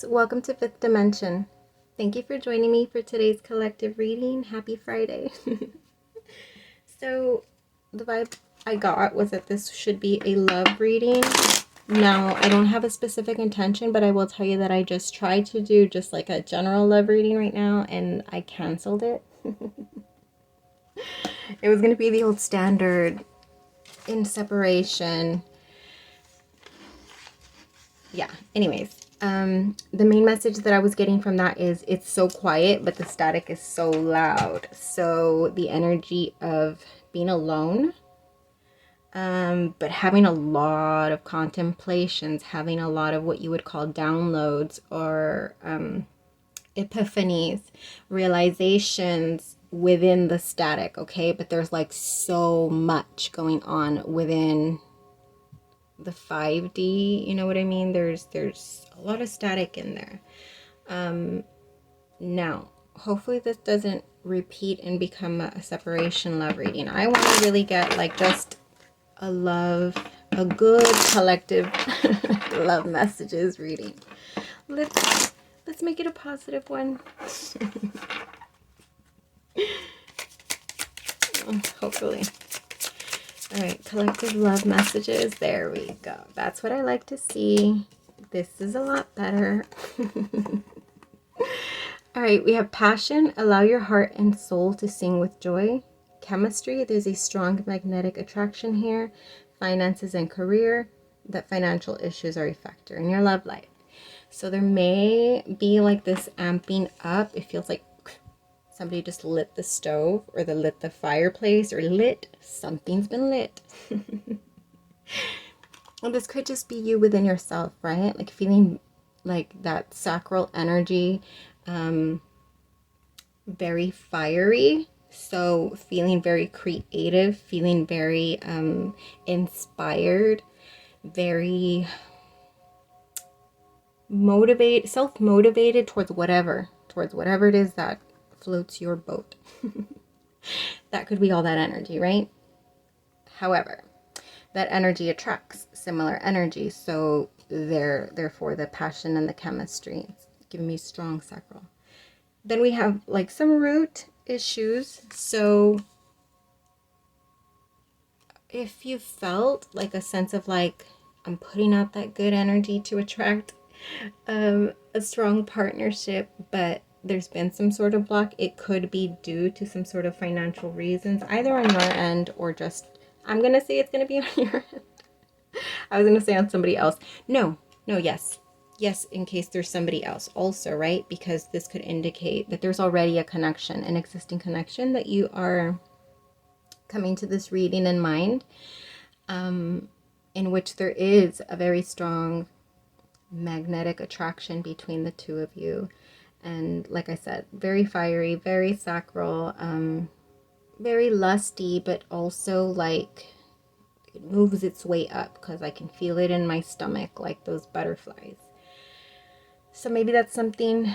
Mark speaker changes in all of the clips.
Speaker 1: loves, welcome to Fifth Dimension. Thank you for joining me for today's collective reading. Happy Friday. So the vibe I got was that this should be a love reading. Now, I don't have a specific intention, but I will tell you that I just tried to do just like a general love reading right now, and I canceled it. It was going to be the old standard in separation. Yeah, anyways. The main message that I was getting from that is it's so quiet, but the static is so loud. So the energy of being alone, but having a lot of contemplations, having a lot of what you would call downloads or epiphanies, realizations within the static, okay? But there's like so much going on within the 5D, you know what I mean? There's a lot of static in there. Now, hopefully this doesn't repeat and become a separation love reading. I want to really get like just a good collective love messages reading. Let's make it a positive one. Hopefully. All right, collective love messages. There we go. That's what I like to see. This is a lot better. All right, we have passion. Allow your heart and soul to sing with joy. Chemistry. There's a strong magnetic attraction here. Finances and career. That financial issues are a factor in your love life. So there may be like this amping up. It feels like somebody just lit the stove or lit the fireplace or something's been lit. And this could just be you within yourself, right? Like feeling like that sacral energy, very fiery. So feeling very creative, feeling very inspired, very motivated, self-motivated towards whatever it is that floats your boat. That could be all that energy, right? However, that energy attracts similar energy, so therefore the passion and the chemistry, it's giving me strong sacral. Then we have like some root issues. So if you felt like a sense of like, I'm putting out that good energy to attract a strong partnership, but there's been some sort of block, it could be due to some sort of financial reasons, either on your end or just, I'm gonna say it's gonna be on your end. I was gonna say on somebody else. Yes, in case there's somebody else also, right? Because this could indicate that there's already a connection, an existing connection that you are coming to this reading in mind, in which there is a very strong magnetic attraction between the two of you. And like I said, very fiery, very sacral, very lusty, but also like it moves its way up because I can feel it in my stomach, like those butterflies. So maybe that's something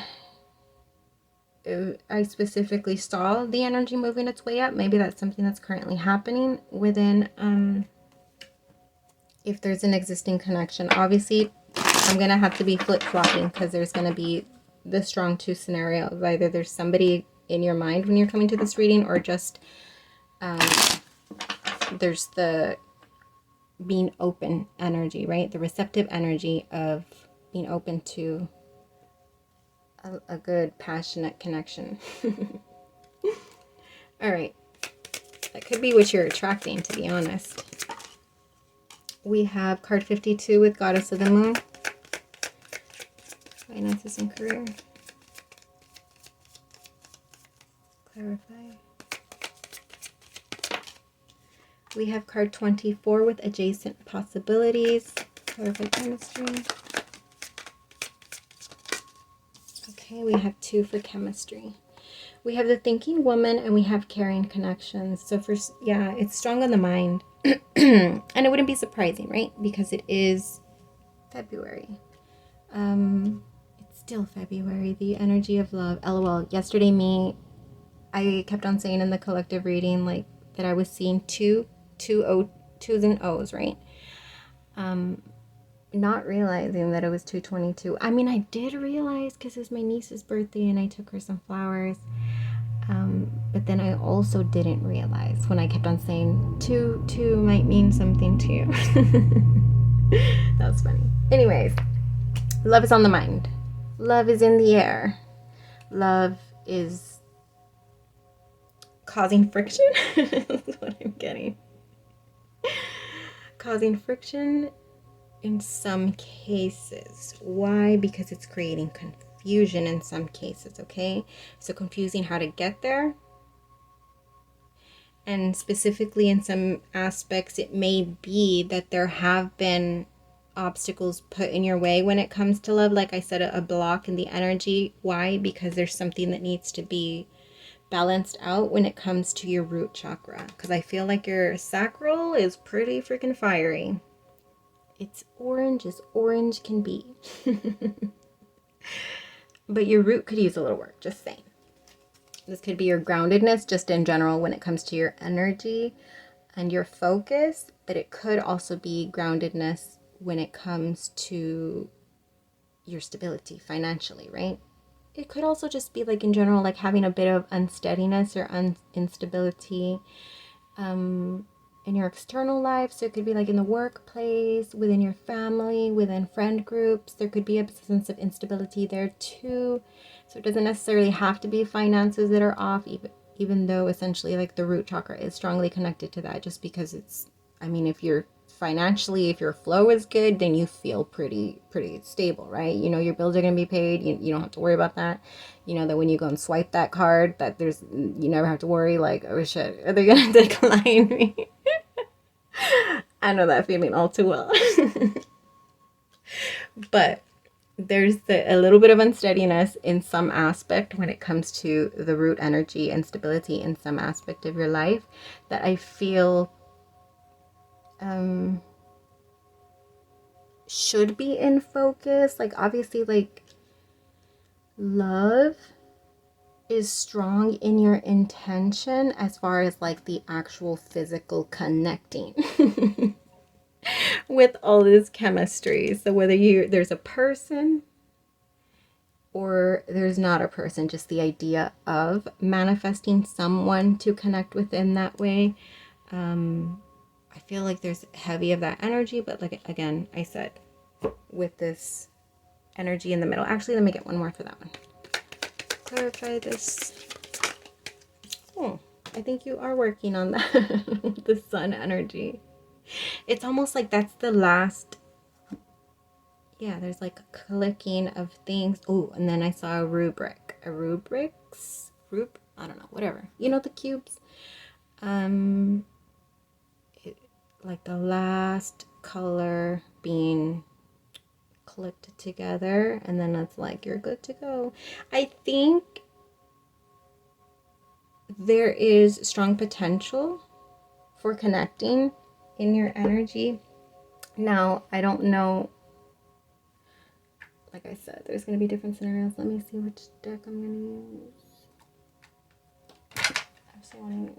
Speaker 1: I specifically saw, the energy moving its way up. Maybe that's something that's currently happening within, if there's an existing connection. Obviously, I'm going to have to be flip-flopping because there's going to be the strong two scenarios. Either there's somebody in your mind when you're coming to this reading, or just there's the being open energy, right? The receptive energy of being open to a good, passionate connection. All right. That could be what you're attracting, to be honest. We have card 52 with Goddess of the Moon. Finances and career. Clarify. We have card 24 with adjacent possibilities. Clarify chemistry. Okay, we have 2 for chemistry. We have the thinking woman and we have caring connections. So first, yeah, it's strong on the mind. And it wouldn't be surprising, right? Because it is February. It's still February. The energy of love. LOL. Yesterday, I kept on saying in the collective reading, like, that I was seeing twos and O's, right? not realizing that it was 222. I mean, I did realize because it's my niece's birthday and I took her some flowers. But then I also didn't realize when I kept on saying 2 might mean something to you. That was funny. Anyways, love is on the mind. Love is in the air. Love is causing friction. That's what I'm getting. Causing friction in some cases. Why? Because it's creating confusion in some cases, okay? So confusing how to get there. And specifically in some aspects, it may be that there have been obstacles put in your way when it comes to love. Like I said, a block in the energy. Why? Because there's something that needs to be balanced out when it comes to your root chakra. Because I feel like your sacral is pretty freaking fiery. It's orange as orange can be. But your root could use a little work, just saying. This could be your groundedness just in general when it comes to your energy and your focus, but it could also be groundedness when it comes to your stability financially, right? It could also just be like in general, like having a bit of unsteadiness or instability in your external life. So it could be like in the workplace, within your family, within friend groups. There could be a sense of instability there too. So it doesn't necessarily have to be finances that are off, even though essentially like the root chakra is strongly connected to that, just because it's, I mean, if you're financially, if your flow is good, then you feel pretty stable, right? You know, your bills are going to be paid. You don't have to worry about that. You know that when you go and swipe that card, that you never have to worry like, oh shit, are they going to decline me? I know that feeling all too well. But there's a little bit of unsteadiness in some aspect when it comes to the root energy and stability in some aspect of your life that I feel should be in focus. Like obviously, like love is strong in your intention as far as like the actual physical connecting with all this chemistry. So whether there's a person or there's not a person, just the idea of manifesting someone to connect with in that way. I feel like there's heavy of that energy, but like again, I said, with this energy in the middle. Actually, let me get one more for that one. Clarify this. Oh, I think you are working on that. The sun energy. It's almost like that's the last. Yeah, there's like a clicking of things. Oh, and then I saw a rubric. I don't know, whatever. You know, the cubes. Like the last color being clicked together, and then it's like you're good to go. I think there is strong potential for connecting in your energy. Now, I don't know. Like I said, there's going to be different scenarios. Let me see which deck I'm going to use. I actually want to use this one.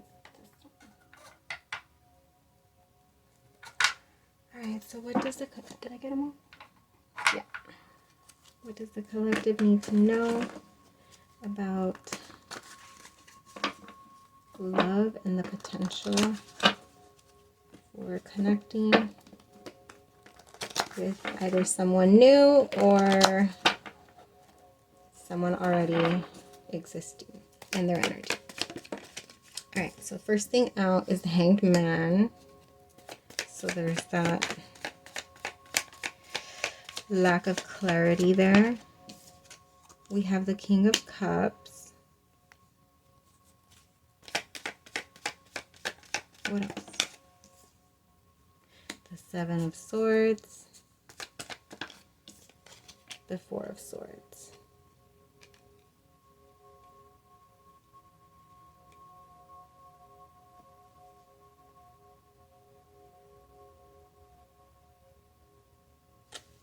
Speaker 1: Alright, so what does did I get them all? Yeah. What does the collective need to know about love and the potential for connecting with either someone new or someone already existing in their energy? All right, so first thing out is the Hanged Man. So there's that lack of clarity there. We have the King of Cups. What else? The Seven of Swords. The Four of Swords.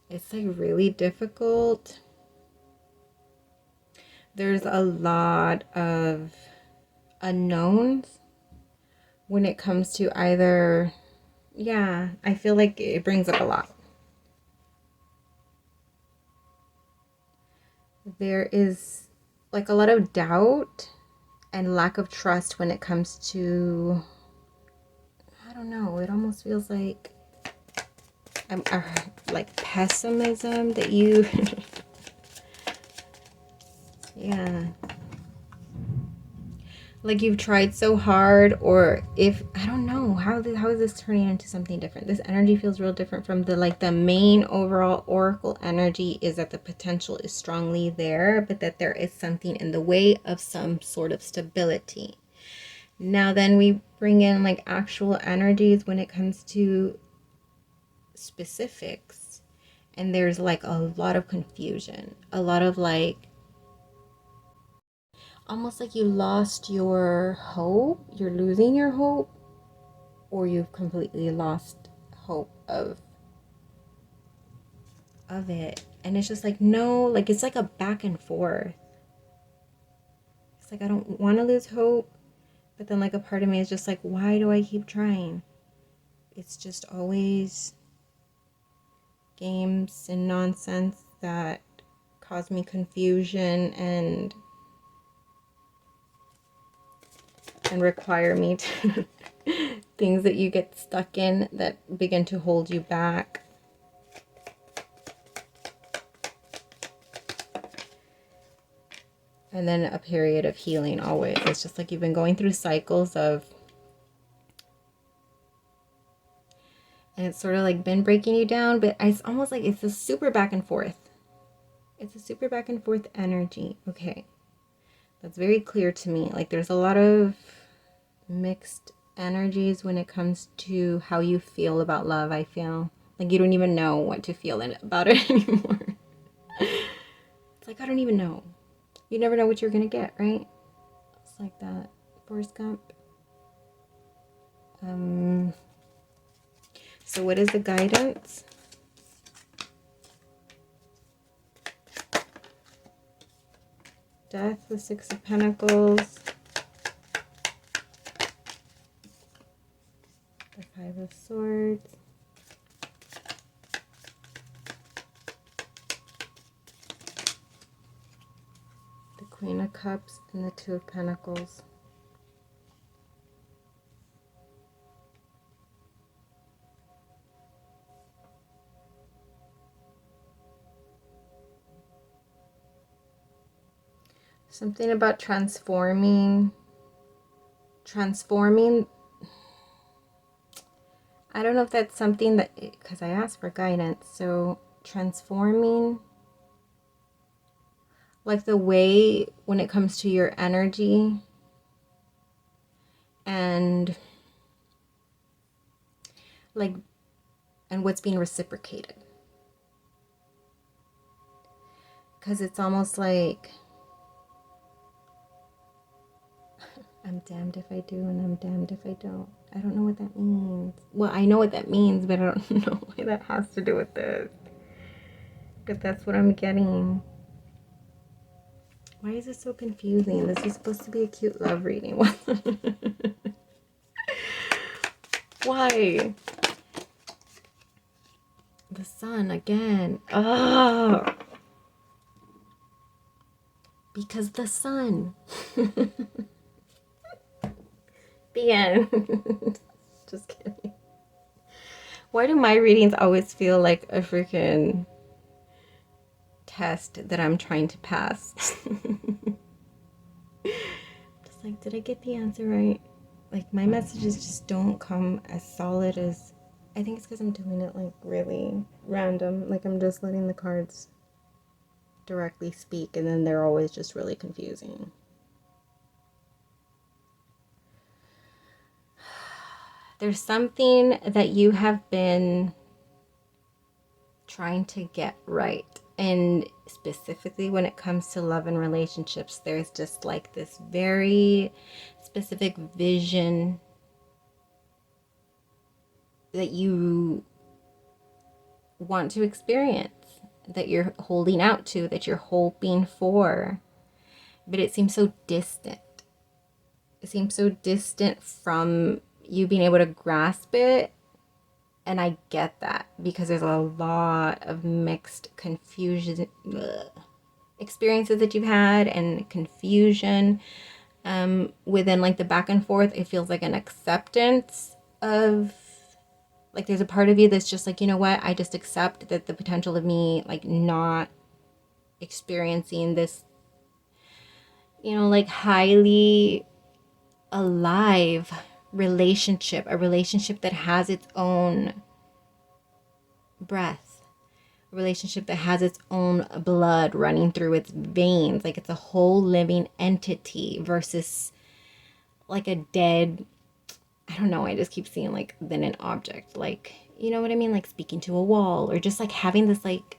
Speaker 1: It's like really difficult. There's a lot of unknowns when it comes to either, yeah, I feel like it brings up a lot. there is like a lot of doubt and lack of trust when it comes to, I don't know, it almost feels like like pessimism that you yeah, like you've tried so hard, or if I don't know how is this turning into something different. This energy feels real different from the main overall oracle energy is that the potential is strongly there, but that there is something in the way of some sort of stability. Now then we bring in like actual energies when it comes to specifics, and there's like a lot of confusion, a lot of like almost like you lost your hope, you're losing your hope, or you've completely lost hope of it. And it's just like, no, like it's like a back and forth. It's like I don't want to lose hope, but then like a part of me is just like, why do I keep trying? It's just always games and nonsense that cause me confusion and require me to things that you get stuck in that begin to hold you back. And then a period of healing always. It's just like you've been going through cycles of, and it's sort of like been breaking you down, but it's almost like it's a super back and forth. It's a super back and forth energy. Okay. That's very clear to me. Like there's a lot of mixed energies when it comes to how you feel about love. I feel like you don't even know what to feel about it anymore. It's like, I don't even know. You never know what you're gonna get, right? It's like that. Forrest Gump. So what is the guidance? Death, the Six of Pentacles, the Five of Swords, the Queen of Cups, and the Two of Pentacles. Something about transforming. I don't know if that's something that, because I asked for guidance, so transforming, like the way when it comes to your energy and like, and what's being reciprocated. Because it's almost like, I'm damned if I do and I'm damned if I don't. I don't know what that means. Well, I know what that means, but I don't know what that has to do with this. But that's what I'm getting. Why is this so confusing? This is supposed to be a cute love reading. Why? The sun again. Oh. Because the sun. The end. Just kidding. Why do my readings always feel like a freaking test that I'm trying to pass? Just like, did I get the answer right? Like, my messages just don't come as solid as... I think it's because I'm doing it like really random. Like, I'm just letting the cards directly speak, and then they're always just really confusing. There's something that you have been trying to get right. And specifically when it comes to love and relationships, there's just like this very specific vision that you want to experience, that you're holding out to, that you're hoping for. But it seems so distant. It seems so distant from you being able to grasp it. And I get that because there's a lot of mixed confusion. Ugh. experiences that you've had and confusion. Within like the back and forth, it feels like an acceptance of, like, there's a part of you that's just like, you know what, I just accept that the potential of me like not experiencing this, you know, like highly alive relationship, a relationship that has its own breath, a relationship that has its own blood running through its veins, like it's a whole living entity versus like a dead, I don't know, I just keep seeing like then an object, like, you know what I mean, like speaking to a wall, or just like having this like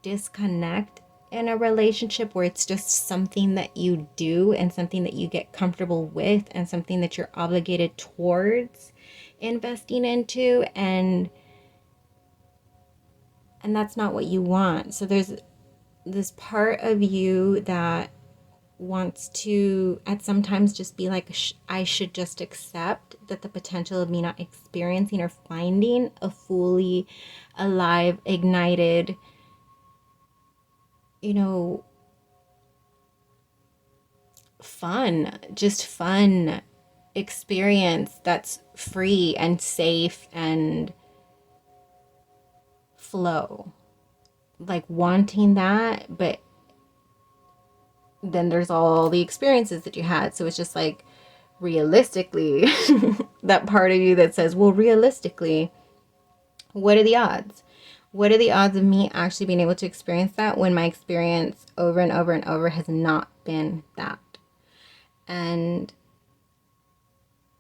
Speaker 1: disconnect in a relationship where it's just something that you do and something that you get comfortable with and something that you're obligated towards investing into, and that's not what you want. So there's this part of you that wants to at sometimes just be like, I should just accept that the potential of me not experiencing or finding a fully alive, ignited, you know, fun experience that's free and safe and flow. Like wanting that, but then there's all the experiences that you had. So it's just like, realistically, that part of you that says, well, realistically, what are the odds? What are the odds of me actually being able to experience that when my experience over and over and over has not been that? And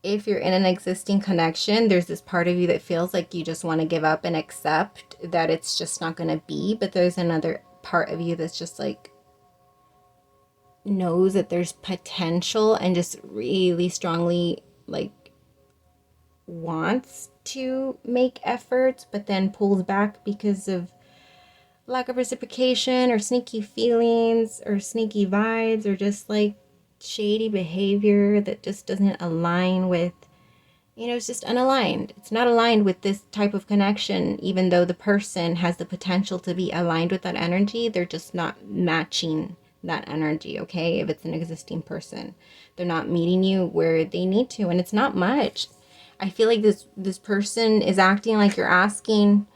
Speaker 1: if you're in an existing connection, there's this part of you that feels like you just want to give up and accept that it's just not going to be. But there's another part of you that's just like, knows that there's potential and just really strongly like wants to make efforts, but then pulls back because of lack of reciprocation or sneaky feelings or sneaky vibes or just like shady behavior that just doesn't align with, you know, it's just unaligned. It's not aligned with this type of connection, even though the person has the potential to be aligned with that energy. They're just not matching that energy, okay? If it's an existing person, they're not meeting you where they need to, and it's not much. I feel like this person is acting like you're asking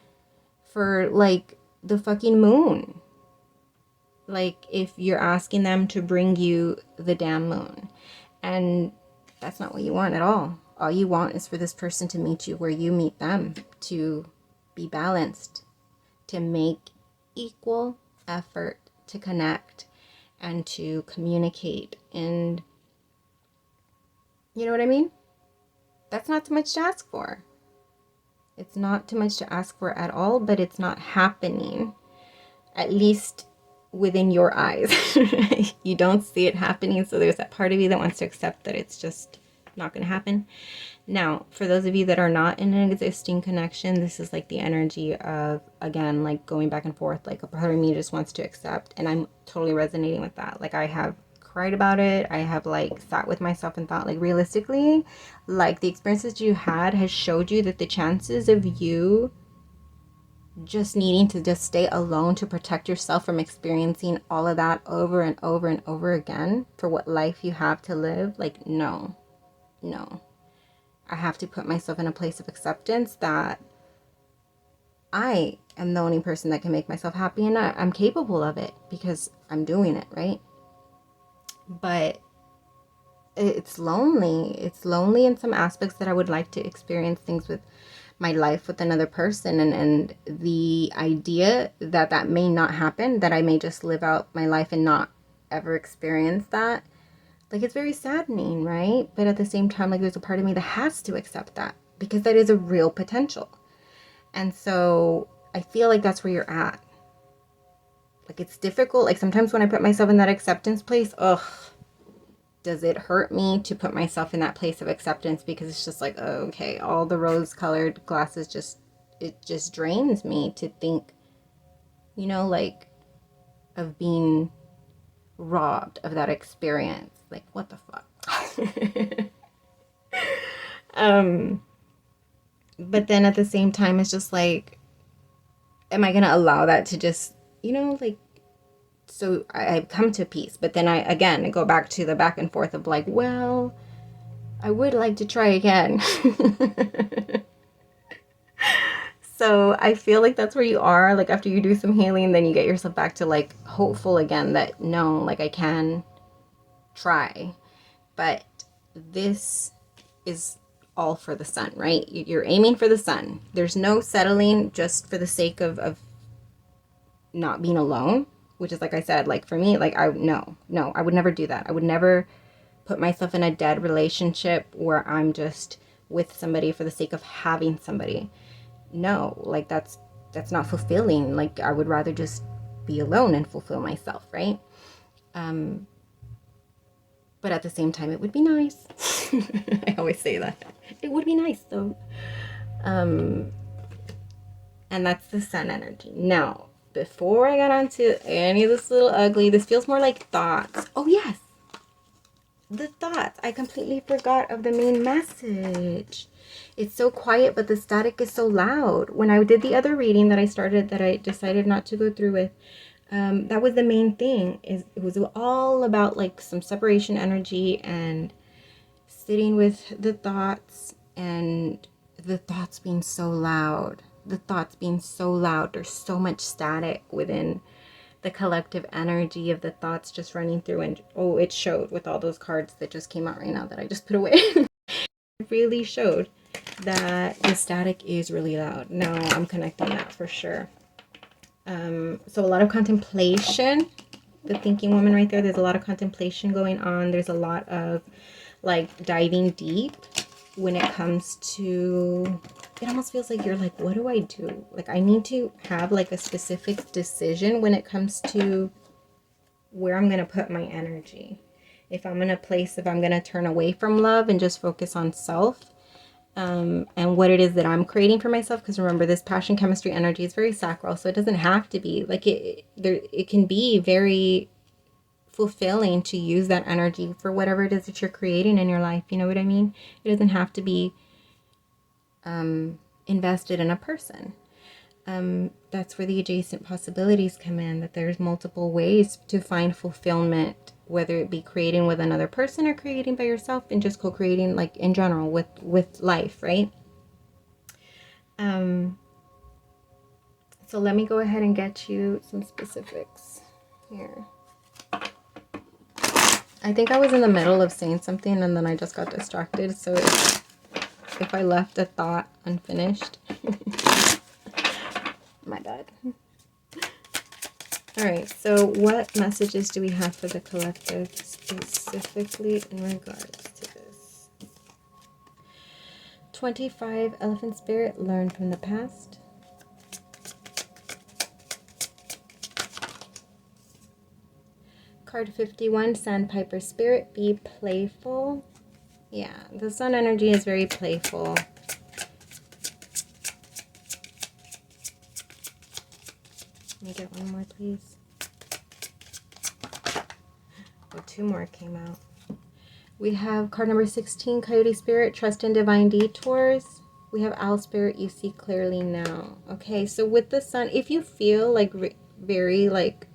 Speaker 1: for like the fucking moon. Like if you're asking them to bring you the damn moon. And that's not what you want at all. All you want is for this person to meet you where you meet them, to be balanced, to make equal effort to connect and to communicate. And you know what I mean? That's not too much to ask for. It's not too much to ask for at all, but it's not happening, at least within your eyes. You don't see it happening, so there's that part of you that wants to accept that it's just not going to happen. Now, for those of you that are not in an existing connection, this is like the energy of, again, like going back and forth, like a part of me just wants to accept, and I'm totally resonating with that. Like I have cried about it. I have like sat with myself and thought, like, realistically, like the experiences you had has showed you that the chances of you just needing to just stay alone to protect yourself from experiencing all of that over and over and over again for what life you have to live, like, no. I have to put myself in a place of acceptance that I am the only person that can make myself happy, and I'm capable of it because I'm doing it, right? But it's lonely. It's lonely in some aspects that I would like to experience things with my life with another person, and the idea that that may not happen, that I may just live out my life and not ever experience that, like, it's very saddening, right? But at the same time, like, there's a part of me that has to accept that because that is a real potential. And so I feel like that's where you're at. Like, it's difficult. Like, sometimes when I put myself in that acceptance place, does it hurt me to put myself in that place of acceptance, because it's just like, oh, okay, all the rose-colored glasses it just drains me to think, you know, like, of being robbed of that experience. Like, what the fuck? But then at the same time, it's just like, am I gonna allow that to just, you know, like, so I've come to peace. But then I go back to the back and forth of like, well, I would like to try again. So I feel like that's where you are. Like after you do some healing, then you get yourself back to like hopeful again that no, like I can try. But this is all for the sun, right? You're aiming for the sun. There's no settling just for the sake of not being alone, which is, like I said, like for me, like I would never do that. I would never put myself in a dead relationship where I'm just with somebody for the sake of having somebody. No, like that's not fulfilling. Like I would rather just be alone and fulfill myself, right? But at the same time, it would be nice. I always say that. It would be nice though. And that's the sun energy. Now, before I got onto any of this little ugly, this feels more like thoughts. Oh yes, the thoughts. I completely forgot of the main message. It's so quiet, but the static is so loud. When I did the other reading that I started, that I decided not to go through with, that was the main thing. It was all about like some separation energy and sitting with the thoughts, and the thoughts being so loud. The thoughts being so loud. There's so much static within the collective energy of the thoughts just running through. And oh, it showed with all those cards that just came out right now that I just put away. It really showed that the static is really loud. Now I'm connecting that for sure. So a lot of contemplation. The thinking woman right there, there's a lot of contemplation going on. There's a lot of like diving deep when it comes to, it almost feels like you're like, what do I do? Like I need to have like a specific decision when it comes to where I'm going to put my energy. If I'm in a place, if I'm going to turn away from love and just focus on self, and what it is that I'm creating for myself. Because remember, this passion chemistry energy is very sacral, so it doesn't have to be like it can be very fulfilling to use that energy for whatever it is that you're creating in your life. You know what I mean? It doesn't have to be invested in a person. That's where the adjacent possibilities come in, that there's multiple ways to find fulfillment, whether it be creating with another person or creating by yourself and just co-creating like in general with life, right? So let me go ahead and get you some specifics here. I think I was in the middle of saying something and then I just got distracted. So if I left a thought unfinished, my bad. All right, so what messages do we have for the collective specifically in regards to this? 25, Elephant Spirit, learn from the past. Card 51, Sandpiper Spirit, be playful. Yeah, the sun energy is very playful. Let me get one more, please. Oh, two more came out. We have card number 16, Coyote Spirit, trust in divine detours. We have Owl Spirit, you see clearly now. Okay, so with the sun, if you feel like very like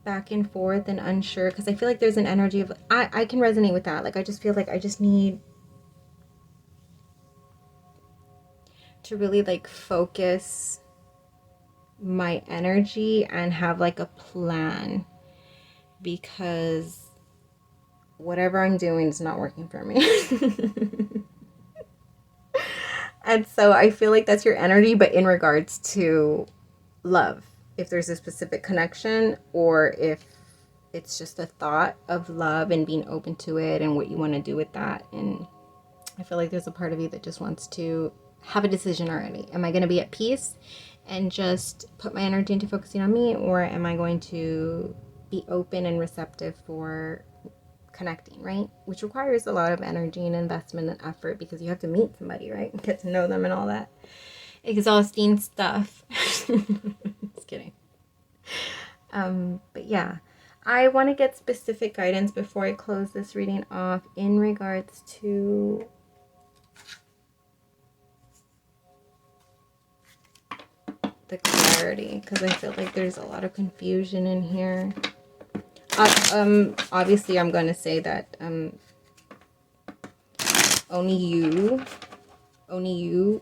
Speaker 1: back and forth and unsure, because I feel like there's an energy of, I can resonate with that. Like I just feel like I just need to really like focus my energy and have like a plan, because whatever I'm doing is not working for me. And so I feel like that's your energy, but in regards to love, if there's a specific connection, or if it's just a thought of love and being open to it and what you want to do with that. And I feel like there's a part of you that just wants to have a decision already. Am I going to be at peace and just put my energy into focusing on me, or am I going to be open and receptive for connecting, right? Which requires a lot of energy and investment and effort, because you have to meet somebody, right? Get to know them and all that exhausting stuff. Just kidding. But yeah, I want to get specific guidance before I close this reading off in regards to the clarity, because I feel like there's a lot of confusion in here. Obviously I'm going to say that only you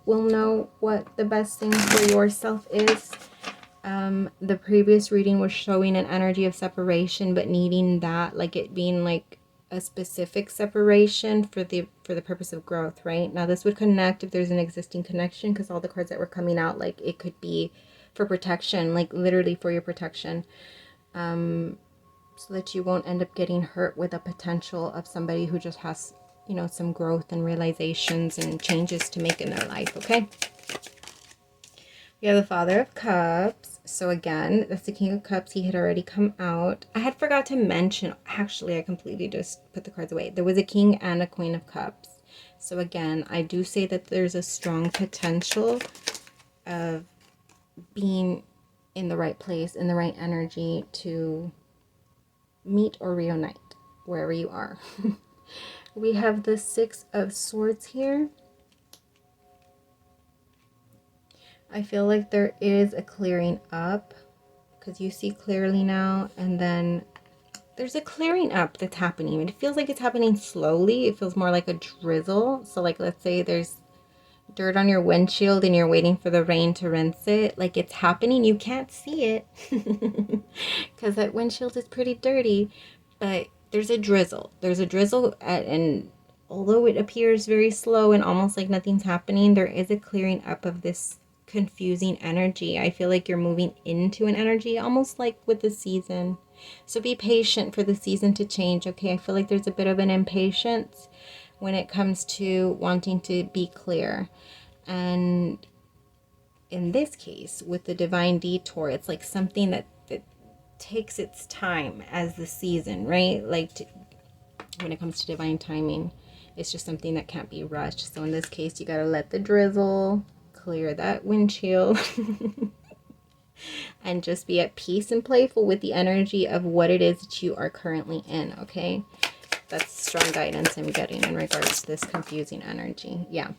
Speaker 1: will know what the best thing for yourself is. The previous reading was showing an energy of separation, but needing that, like it being like a specific separation for the purpose of growth, right? Now this would connect if there's an existing connection, because all the cards that were coming out, like it could be for protection, like literally for your protection, so that you won't end up getting hurt with a potential of somebody who just has, you know, some growth and realizations and changes to make in their life. Okay, we have the Father of Cups. So again, that's the King of Cups. He had already come out. I had forgot to mention, actually, I completely just put the cards away. There was a King and a Queen of Cups. So again, I do say that there's a strong potential of being in the right place, in the right energy to meet or reunite wherever you are. We have the Six of Swords here. I feel like there is a clearing up, because you see clearly now, and then there's a clearing up that's happening. It feels like it's happening slowly. It feels more like a drizzle. So like, let's say there's dirt on your windshield and you're waiting for the rain to rinse it. Like it's happening. You can't see it because that windshield is pretty dirty, but there's a drizzle. There's a drizzle and although it appears very slow and almost like nothing's happening, there is a clearing up of this confusing energy. I feel like you're moving into an energy almost like with the season. So be patient for the season to change, okay? I feel like there's a bit of an impatience when it comes to wanting to be clear. And in this case, with the divine detour, it's like something that takes its time as the season, right? Like when it comes to divine timing, it's just something that can't be rushed. So in this case, you got to let the drizzle clear that windshield and just be at peace and playful with the energy of what it is that you are currently in, okay? That's strong guidance I'm getting in regards to this confusing energy. Yeah.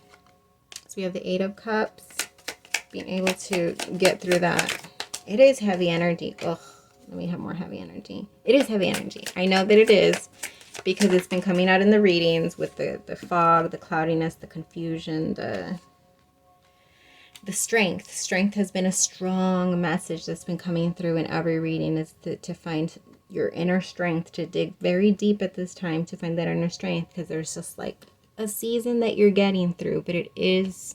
Speaker 1: So we have the Eight of Cups, being able to get through that. It is heavy energy. Ugh, let me have more heavy energy. It is heavy energy. I know that it is, because it's been coming out in the readings with the fog, the cloudiness, the confusion, the strength. Strength has been a strong message that's been coming through in every reading, is to find your inner strength, to dig very deep at this time to find that inner strength, because there's just like a season that you're getting through, but it is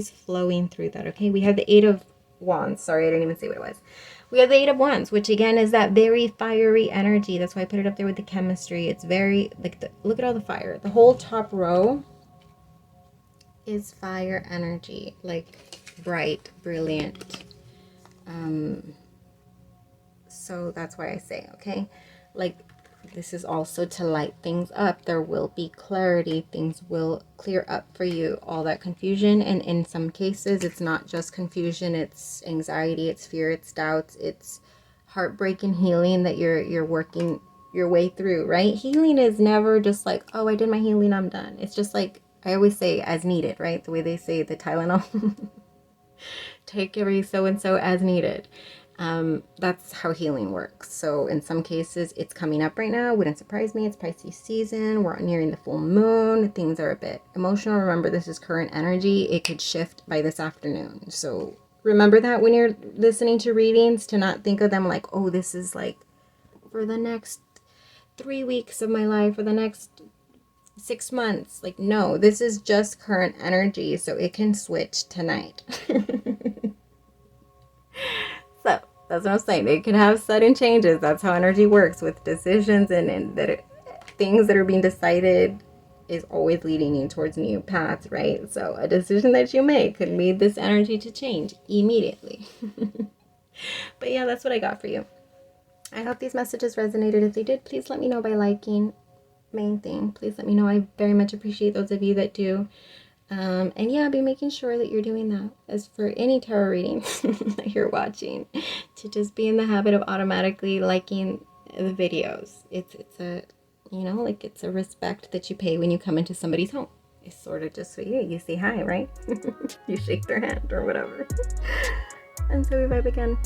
Speaker 1: flowing through that, okay? We have the Eight of Wands. Sorry, I didn't even say what it was. We have the Eight of Wands, which again is that very fiery energy. That's why I put it up there with the chemistry. It's very, like, look at all the fire. The whole top row is fire energy, like bright, brilliant. So that's why I say, okay, like this is also to light things up. There will be clarity. Things will clear up for you, all that confusion. And in some cases, it's not just confusion. It's anxiety, it's fear, it's doubts, it's heartbreak and healing that you're working your way through, right? Healing is never just like, oh, I did my healing, I'm done. It's just like, I always say, as needed, right? The way they say the Tylenol. Take every so-and-so as needed. That's how healing works. So in some cases, it's coming up right now. Wouldn't surprise me. It's Pisces season. We're nearing the full moon. Things are a bit emotional. Remember, this is current energy. It could shift by this afternoon. So remember that when you're listening to readings, to not think of them like, oh, this is like for the next 3 weeks of my life, or the next 6 months. Like, no, this is just current energy, so it can switch tonight. So that's what I'm saying. It can have sudden changes. That's how energy works with decisions, and things that are being decided is always leading you towards new paths, right? So a decision that you make could lead this energy to change immediately. But yeah, that's what I got for you. I hope these messages resonated. If they did, please let me know by liking. Main thing, please let me know. I very much appreciate those of you that do. And yeah, I'll be making sure that you're doing that. As for any tarot readings that you're watching, to just be in the habit of automatically liking the videos. It's a, you know, like it's a respect that you pay when you come into somebody's home. It's sort of just so you say hi, right? You shake their hand or whatever. and so we vibe again.